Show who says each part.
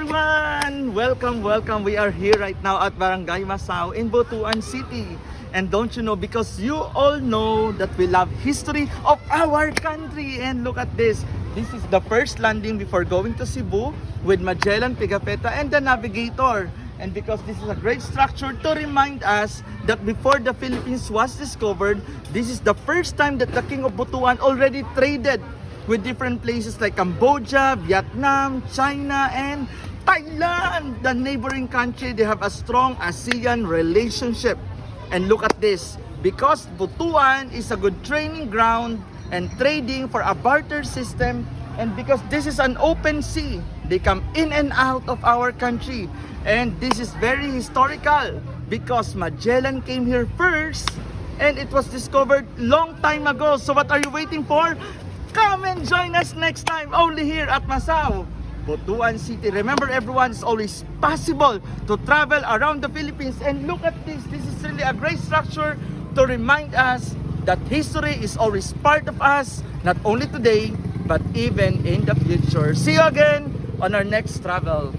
Speaker 1: everyone! Welcome. We are here right now at Barangay Masao in Butuan City. And don't you know, because you all know that we love history of our country. And look at this. This is the first landing before going to Cebu with Magellan, Pigafetta, and the Navigator. And because this is a great structure to remind us that before the Philippines was discovered, this is the first time that the King of Butuan already traded with different places like Cambodia, Vietnam, China, and Thailand. The neighboring country, they have a strong ASEAN relationship. And look at this, because Butuan is a good training ground and trading for a barter system, and because this is an open sea, they come in and out of our country. And this is very historical because Magellan came here first and it was discovered long time ago. So what are you waiting for? Come and join us next time only here at Masao, Butuan City. Remember everyone, it's always possible to travel around the Philippines. And look at this. This is really a great structure to remind us that history is always part of us, not only today, but even in the future. See you again on our next travel.